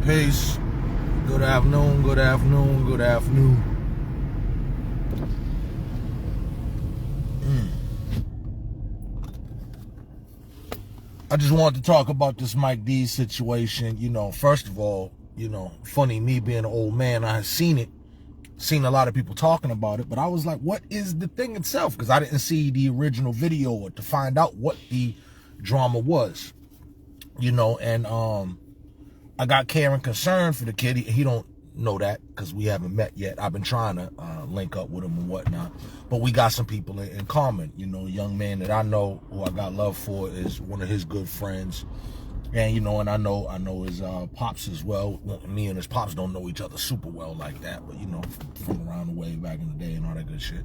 Peace. Good afternoon, good afternoon, good afternoon. I just wanted to talk about this Mike D situation. You know, first of all, you know, funny, me being an old man, I had seen a lot of people talking about it, but I was like, what is the thing itself? Because I didn't see the original video or to find out what the drama was, you know, and I got care and concern for the kid. He don't know that because we haven't met yet. I've been trying to link up with him and whatnot, but we got some people in common. You know, a young man that I know who I got love for is one of his good friends, and you know, and I know his pops as well. Me and his pops don't know each other super well like that, but you know, from around the way back in the day and all that good shit.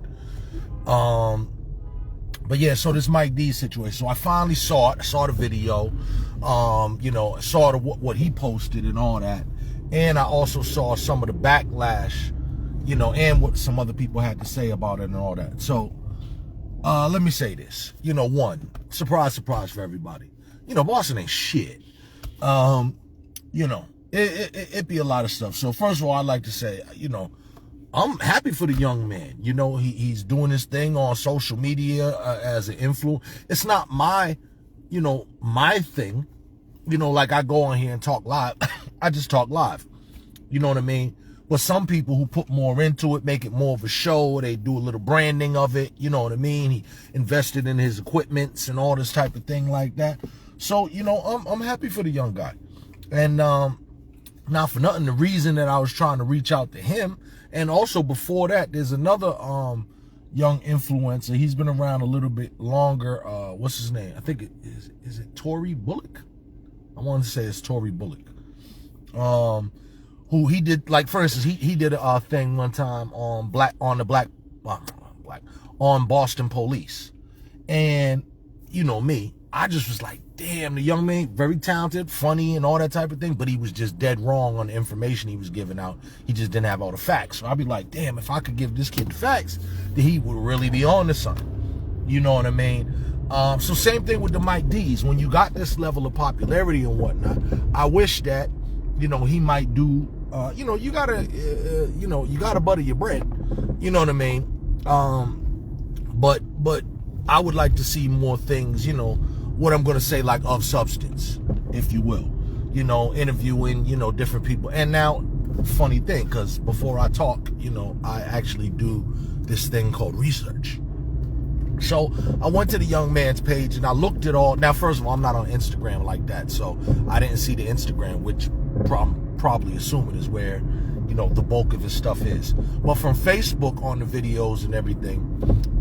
But yeah, so this Mike D situation. So I finally saw it. I saw the video. You know, I saw what he posted and all that. And I also saw some of the backlash, you know, and what some other people had to say about it and all that. So let me say this. You know, one, surprise, surprise for everybody. You know, Boston ain't shit. You know, it be a lot of stuff. So first of all, I'd like to say, you know, I'm happy for the young man. You know, he's doing his thing on social media as an influencer. It's not my, you know, my thing. You know, like I go on here and talk live. I just talk live. You know what I mean? But some people who put more into it, make it more of a show. They do a little branding of it. You know what I mean? He invested in his equipments and all this type of thing like that. So, you know, I'm happy for the young guy. And not for nothing, the reason that I was trying to reach out to him, and also before that, there's another young influencer. He's been around a little bit longer. What's his name? I think is it Tory Bullock? I want to say it's Tory Bullock. Who he did, like, for instance, he did a thing one time on Boston Police. And you know me, I just was like, damn, the young man, very talented, funny, and all that type of thing, but he was just dead wrong on the information he was giving out. He just didn't have all the facts. So I'd be like, damn, if I could give this kid the facts, then he would really be on to something. You know what I mean? So same thing with the Mike D's. When you got this level of popularity and whatnot, I wish that, you know, he might do, you know, you gotta butter your bread. You know what I mean? But I would like to see more things, you know, what I'm going to say, like, of substance, if you will, you know, interviewing, you know, different people. And now, funny thing, because before I talk, you know, I actually do this thing called research. So I went to the young man's page and I looked at all. Now, first of all, I'm not on Instagram like that, so I didn't see the Instagram, which probably assuming is where, you know, the bulk of his stuff is. But from Facebook on the videos and everything,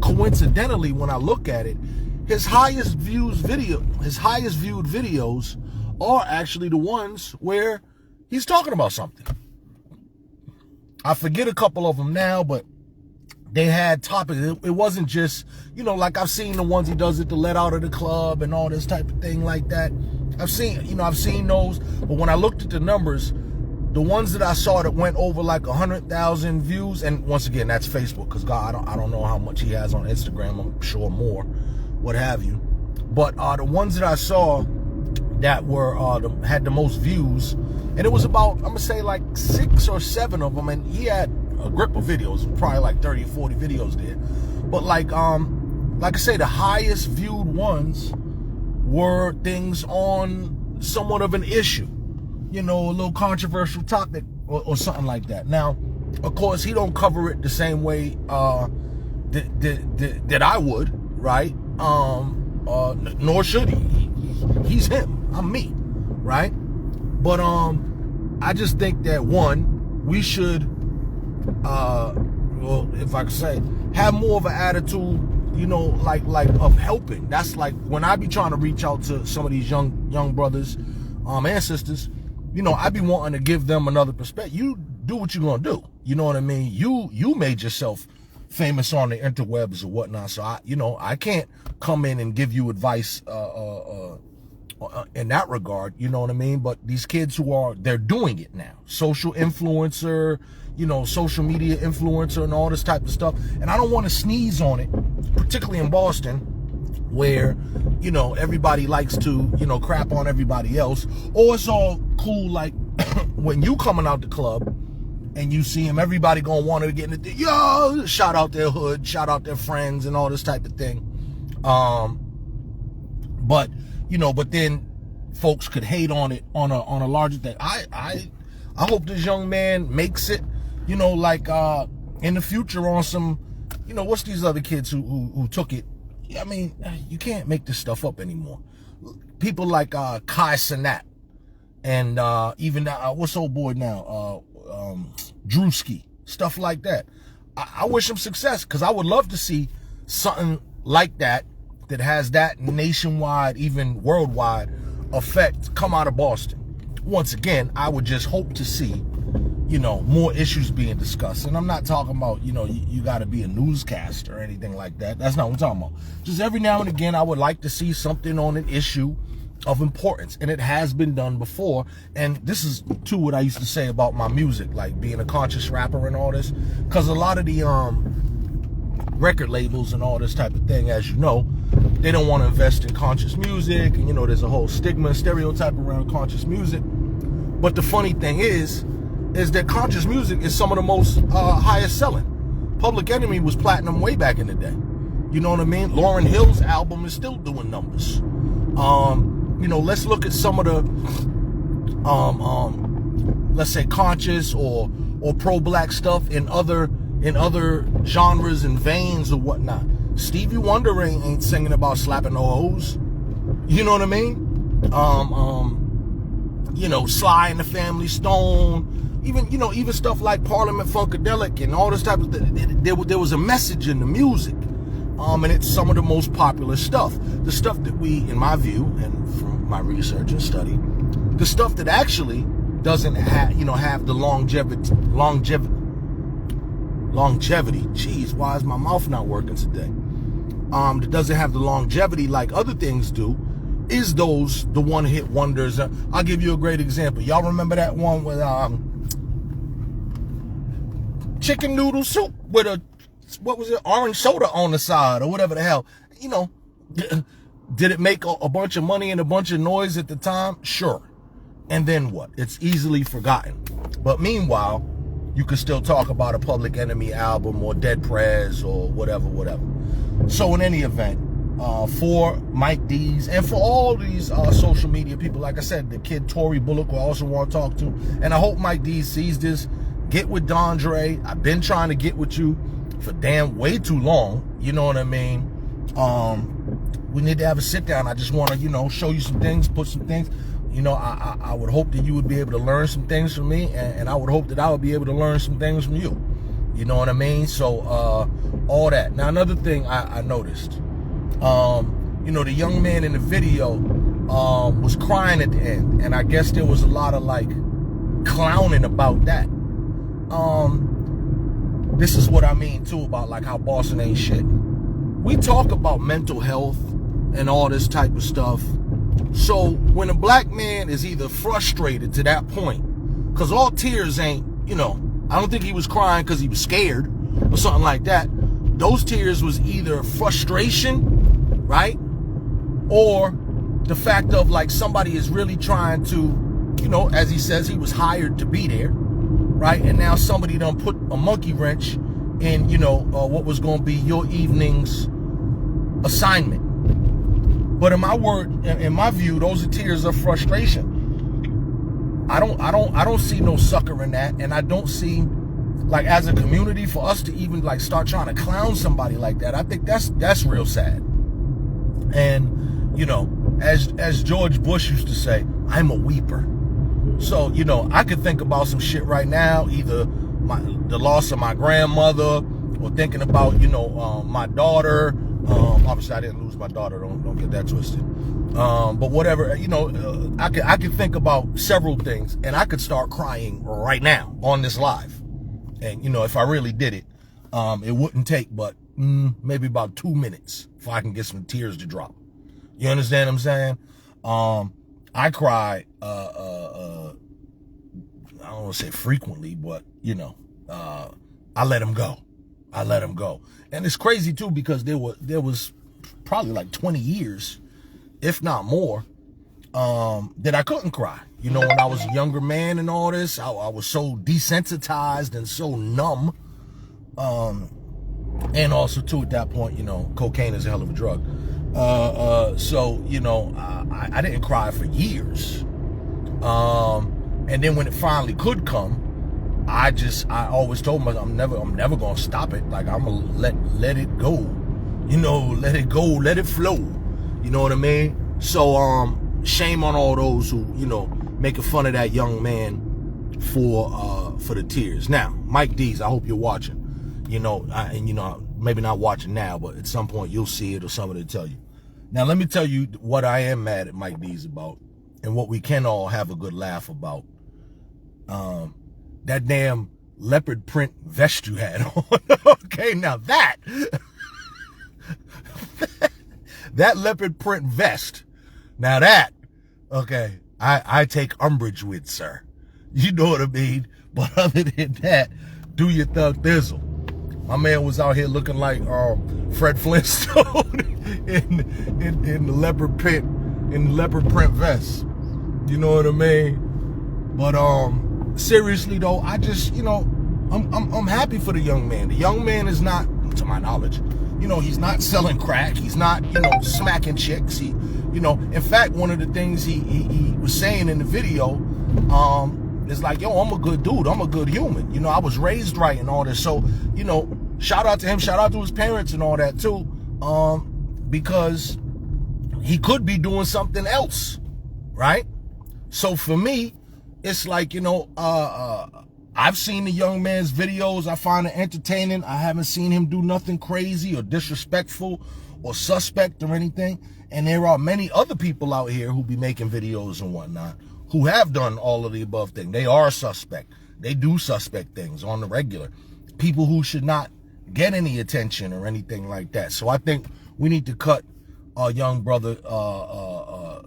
coincidentally, when I look at it, his highest viewed videos are actually the ones where he's talking about something. I forget a couple of them now, but they had topics. It wasn't just, you know, like I've seen the ones he does at the Let Out of the Club and all this type of thing like that. I've seen those, but when I looked at the numbers, the ones that I saw that went over like 100,000 views, and once again, that's Facebook, because God, I don't know how much he has on Instagram. I'm sure more, what have you. But the ones that I saw that were had the most views, and it was about, I'm gonna say like 6 or 7 of them, and he had a grip of videos, probably like 30 or 40 videos there. But like I say, the highest viewed ones were things on somewhat of an issue, you know, a little controversial topic or something like that. Now, of course, he don't cover it the same way that I would, right? Nor should he. He's him. I'm me, right? But I just think that, one, we should, well, if I could say, have more of an attitude, you know, like of helping. That's like when I be trying to reach out to some of these young brothers and sisters, you know, I be wanting to give them another perspective. You do what you're gonna do. You know what I mean? You made yourself famous on the interwebs or whatnot. So I can't come in and give you advice in that regard, you know what I mean? But these kids they're doing it now. Social influencer, social media influencer and all this type of stuff. And I don't want to sneeze on it, particularly in Boston, where, everybody likes to, crap on everybody else. Or it's all cool, like when you coming out the club and you see them, everybody gonna want to get in the yo, shout out their hood, shout out their friends and all this type of thing. But then folks could hate on it on a larger thing. I hope this young man makes it, in the future on some, what's these other kids who took it? I mean, you can't make this stuff up anymore. People like Kai Cenat and even what's old boy now, Drewski, stuff like that. I wish him success, because I would love to see something like that has that nationwide, even worldwide effect come out of Boston. Once again, I would just hope to see, more issues being discussed. And I'm not talking about, you got to be a newscaster or anything like that. That's not what I'm talking about. Just every now and again, I would like to see something on an issue of importance. And it has been done before. And this is, too, what I used to say about my music, like being a conscious rapper and all this. Because a lot of the record labels and all this type of thing, as you know, they don't want to invest in conscious music. And, there's a whole stigma and stereotype around conscious music. But the funny thing is that conscious music is some of the most highest selling. Public Enemy was platinum way back in the day. You know what I mean? Lauryn Hill's album is still doing numbers. Let's look at some of the, let's say, conscious or pro-black stuff in other genres and veins or whatnot. Stevie Wonder ain't singing about slapping no hoes. You know what I mean? Sly and the Family Stone, even stuff like Parliament Funkadelic and all this type of thing. There was a message in the music, and it's some of the most popular stuff. The stuff that we, in my view, and from my research and study, the stuff that actually doesn't have the longevity. Jeez, why is my mouth not working today? That doesn't have the longevity like other things do, is the one-hit wonders. I'll give you a great example. Y'all remember that one with chicken noodle soup with orange soda on the side or whatever the hell? Did it make a bunch of money and a bunch of noise at the time? Sure. And then what? It's easily forgotten. But meanwhile, you could still talk about a Public Enemy album or Dead Prez or whatever. So in any event, for Mike D's and for all these social media people, like I said, the kid Tory Bullock, who I also want to talk to, and I hope Mike D sees this. Get with Dondre. I've been trying to get with you for way too long. You know what I mean? We need to have a sit down. I just want to, show you some things, put some things. I would hope that you would be able to learn some things from me, and I would hope that I would be able to learn some things from you. You know what I mean? So, all that. Now, another thing I noticed, the young man in the video was crying at the end, and I guess there was a lot of, clowning about that. This is what I mean, too, about, how Boston ain't shit. We talk about mental health and all this type of stuff. So when a black man is either frustrated to that point, because all tears ain't, I don't think he was crying because he was scared or something like that. Those tears was either frustration, right? Or the fact of somebody is really trying to, as he says, he was hired to be there, right? And now somebody done put a monkey wrench in, what was going to be your evening's assignment. But in my view, those are tears of frustration. I don't see no sucker in that, and I don't see, as a community, for us to even start trying to clown somebody like that. I think that's real sad. And as George Bush used to say, I'm a weeper. So I could think about some shit right now, either the loss of my grandmother, or thinking about my daughter. Obviously, I didn't lose my daughter. Don't get that twisted. But whatever, I could think about several things, and I could start crying right now on this live. And if I really did it, it wouldn't take but maybe about 2 minutes if I can get some tears to drop. You understand what I'm saying? I cry, I don't want to say frequently, but, you know, I let him go. I let him go. And it's crazy, too, because there was probably like 20 years, if not more, that I couldn't cry. You know, when I was a younger man and all this, I was so desensitized and so numb. And also, too, at that point, you know, cocaine is a hell of a drug. So, you know, I didn't cry for years. And then when it finally could come, I always told myself, I'm never gonna stop it. Like, I'm gonna let it go. You know, let it go, let it flow. You know what I mean? So, shame on all those who, you know, making fun of that young man for the tears. Now, Mike Dees, I hope you're watching. You know, and you know, maybe not watching now, but at some point you'll see it or somebody will tell you. Now, let me tell you what I am mad at Mike Dees about, and what we can all have a good laugh about. That damn leopard print vest you had on. Okay, now that leopard print vest, now that, okay, I take umbrage with, sir. You know what I mean? But other than that, do your thug thizzle. My man was out here looking like Fred Flintstone in the leopard print vest. You know what I mean? But seriously though, I just, you know, I'm happy for the young man. The young man is not, to my knowledge, you know, he's not selling crack. He's not, you know, smacking chicks. He, you know, in fact, one of the things he was saying in the video, is like, yo, I'm a good dude. I'm a good human. You know, I was raised right and all this. So, you know, shout out to him. Shout out to his parents and all that too. Because he could be doing something else, right? So for me, it's like, you know, I've seen the young man's videos. I find it entertaining. I haven't seen him do nothing crazy or disrespectful or suspect or anything. And there are many other people out here who be making videos and whatnot who have done all of the above things. They are suspect. They do suspect things on the regular. People who should not get any attention or anything like that. So I think we need to cut our young brother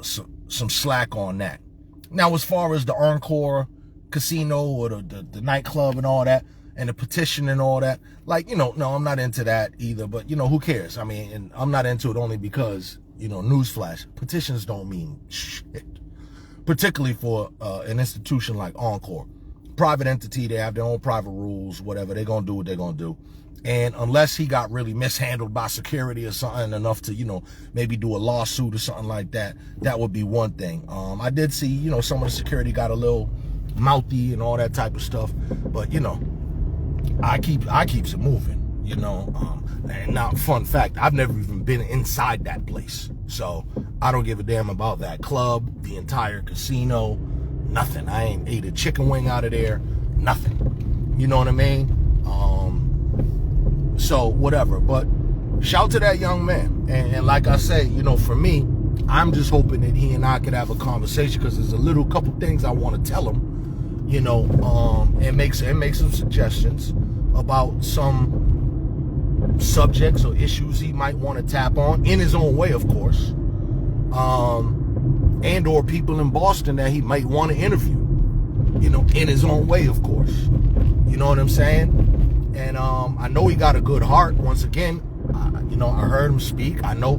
some slack on that. Now, as far as the Encore Casino or the nightclub and all that, and the petition and all that, like, you know, no, I'm not into that either. But, you know, who cares? I mean, and I'm not into it only because, you know, newsflash, petitions don't mean shit. Particularly for an institution like Encore. Private entity, they have their own private rules, whatever. They're going to do what they're going to do. And unless he got really mishandled by security or something enough to, you know, maybe do a lawsuit or something like that, that would be one thing. I did see, you know, some of the security got a little mouthy and all that type of stuff. But, you know, I keeps it moving, you know. And now, fun fact, I've never even been inside that place. So I don't give a damn about that club, the entire casino, nothing. I ain't ate a chicken wing out of there, nothing. You know what I mean? So whatever. But shout to that young man. And like I say, you know, for me, I'm just hoping that he and I could have a conversation, because there's a couple things I want to tell him, you know, and make some suggestions about some subjects or issues he might want to tap on in his own way, of course, and or people in Boston that he might want to interview, you know, in his own way, of course. You know what I'm saying? And I know he got a good heart. Once again, you know, I heard him speak. I know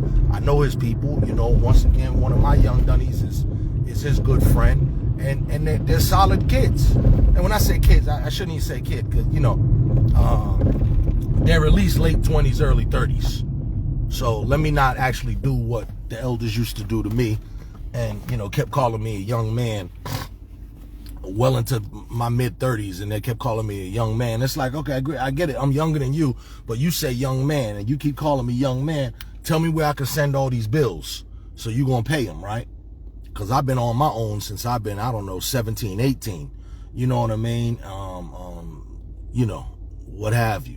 his people. You know, once again, one of my young dunnies is his good friend, and they're solid kids. And when I say kids, I shouldn't even say kid, because, you know, they're at least late 20s, early 30s. So let me not actually do what the elders used to do to me, and, you know, kept calling me a young man well into my mid 30s, and they kept calling me a young man. It's like, okay, I get it. I'm younger than you, but you say young man, and you keep calling me young man. Tell me where I can send all these bills, so you gonna pay them, right? Because I've been on my own since I've been, I don't know, 17, 18. You know what I mean? You know, what have you.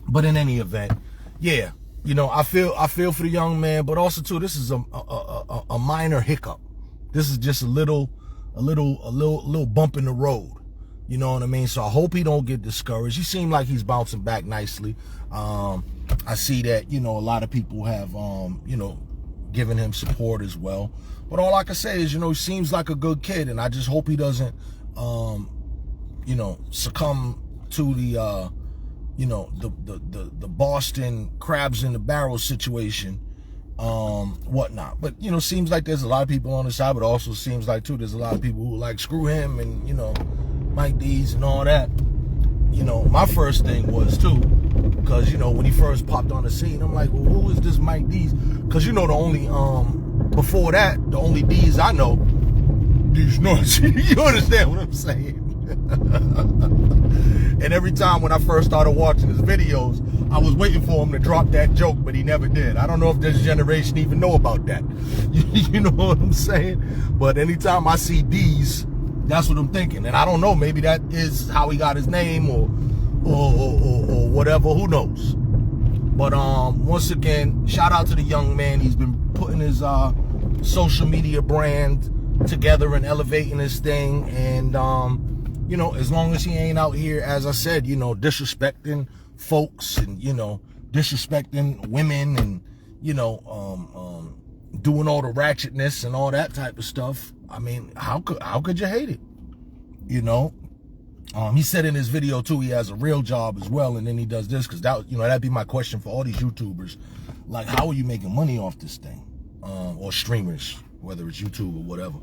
But in any event, yeah, you know, I feel for the young man, but also too, this is a minor hiccup. This is just a little bump in the road. You know what I mean? So I hope he don't get discouraged. He seemed like he's bouncing back nicely. I see that, you know, a lot of people have, you know, giving him support as well. But all I can say is, he seems like a good kid, and I just hope he doesn't, succumb to the, the Boston crabs in the barrel situation, whatnot. But, seems like there's a lot of people on the side, but also seems like, too, there's a lot of people who like, screw him and, Mike Dees and all that. My first thing was, too, because, when he first popped on the scene, I'm like, well, who is this Mike Dees? Because, the only, before that, the only Dees I know, Dees Nuts. You understand what I'm saying? And every time when I first started watching his videos, I was waiting for him to drop that joke, but he never did. I don't know if this generation even know about that. You know what I'm saying? But anytime I see Dees, that's what I'm thinking. And I don't know, maybe that is how he got his name or whatever, who knows. But once again, shout out to the young man. He's been putting his social media brand together and elevating his thing. And as long as he ain't out here, as I said, disrespecting folks and, disrespecting women and, doing all the ratchetness and all that type of stuff. I mean, how could you hate it? He said in his video too, he has a real job as well, and then he does this, because that, that'd be my question for all these YouTubers. Like, how are you making money off this thing? Or streamers, whether it's YouTube or whatever.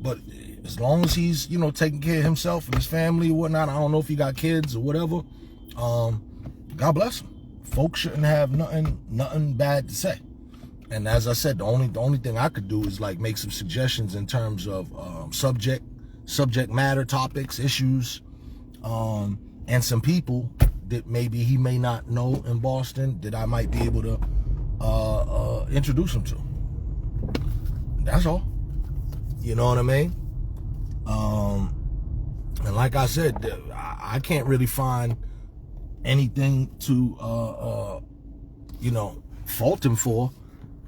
But as long as he's, taking care of himself and his family or whatnot, I don't know if he got kids or whatever, God bless him. Folks shouldn't have nothing bad to say. And as I said, the only thing I could do is like make some suggestions in terms of subject matter, topics, issues, and some people that maybe he may not know in Boston that I might be able to introduce him to. That's all. You know what I mean? And like I said, I can't really find anything to fault him for,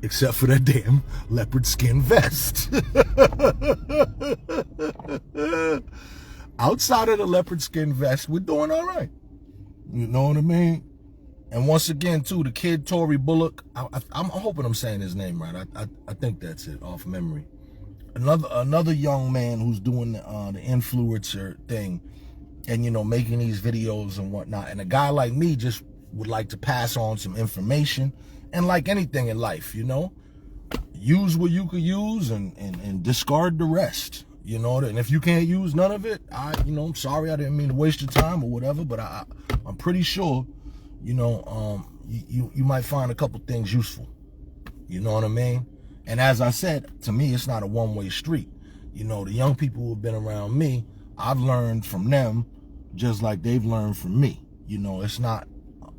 except for that damn leopard skin vest. Outside of the leopard skin vest, we're doing all right. You know what I mean? And once again, too, the kid Tory Bullock, I'm hoping I'm saying his name right. I think that's it, off memory. Another young man who's doing the influencer thing and, making these videos and whatnot. And a guy like me just would like to pass on some information. And like anything in life, use what you could use and discard the rest, and if you can't use none of it, I'm sorry, I didn't mean to waste your time or whatever, but I'm pretty sure, you might find a couple things useful. You know what I mean? And as I said, to me, it's not a one-way street. The young people who have been around me, I've learned from them just like they've learned from me. It's not,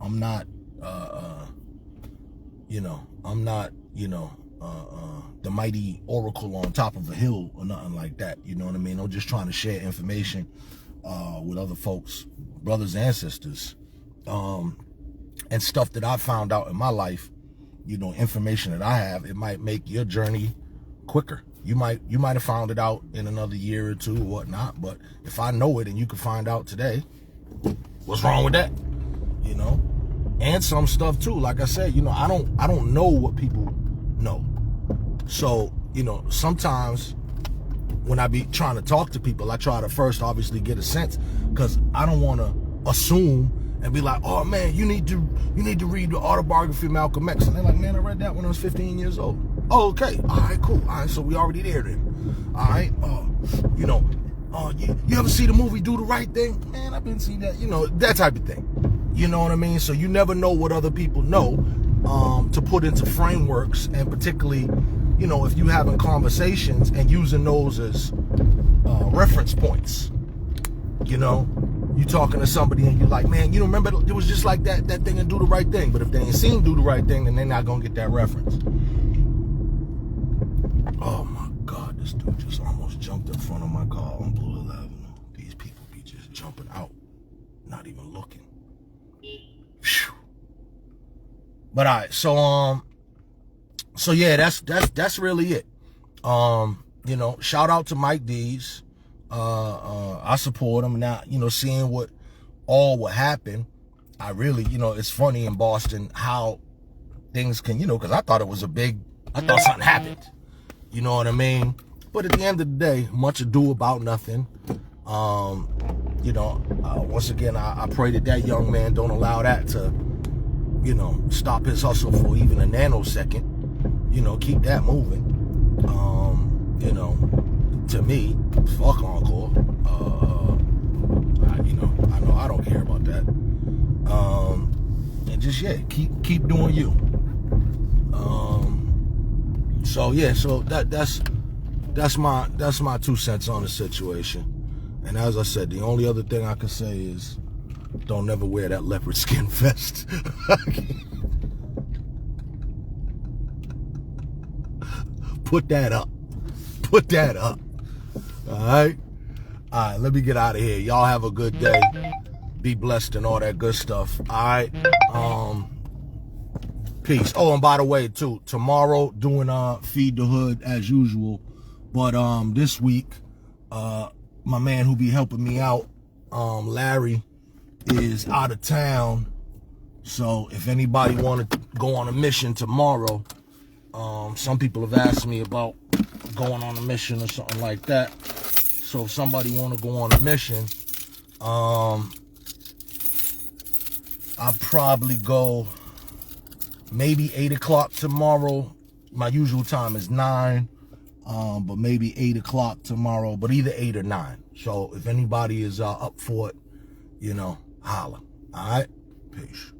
I'm not, I'm not, the mighty oracle on top of a hill or nothing like that. You know what I mean? I'm just trying to share information with other folks, brothers and sisters, and stuff that I found out in my life. Information that I have, it might make your journey quicker. You might have found it out in another year or two or whatnot. But if I know it and you can find out today, what's wrong with that? And some stuff too. Like I said, I don't know what people know. So, sometimes when I be trying to talk to people, I try to first obviously get a sense, because I don't want to assume and be like, oh man, you need to read the autobiography of Malcolm X. And they're like, man, I read that when I was 15 years old. Oh, okay. All right, cool. All right, so we already there then. All right. You ever see the movie Do the Right Thing? Man, I've been seeing that, that type of thing. You know what I mean? So you never know what other people know to put into frameworks, and particularly, if you having conversations and using those as reference points. You talking to somebody and you're like, man, remember it was just like that thing and Do the Right Thing. But if they ain't seen Do the Right Thing, then they're not gonna get that reference. Oh my God, this dude just almost jumped in front of my car on Blue 11. These people be just jumping out, not even looking. Whew. But all right, so yeah, that's really it. Shout out to Mike Dees. I support him now. Seeing what happened, I really, it's funny in Boston how things can, because I thought it was a big I thought something happened. You know what I mean? But at the end of the day, much ado about nothing. You know, once again, I pray that that young man don't allow that to, you know, stop his hustle for even a nanosecond. You know, keep that moving. You know, to me, fuck Encore. You know I don't care about that. And just, yeah, keep doing you. So yeah, so that's my 2 cents on the situation. And as I said, the only other thing I can say is don't never wear that leopard skin vest. Put that up. Put that up. All right? All right, let me get out of here. Y'all have a good day. Be blessed and all that good stuff. All right? Peace. Oh, and by the way, too, tomorrow doing Feed the Hood as usual. But this week, my man who be helping me out, Larry, is out of town. So if anybody want to go on a mission tomorrow, some people have asked me about going on a mission or something like that. So if somebody want to go on a mission, I'll probably go maybe 8 o'clock tomorrow. My usual time is 9, but maybe 8 o'clock tomorrow, but either 8 or 9. So if anybody is up for it, you know, holla. All right? Peace.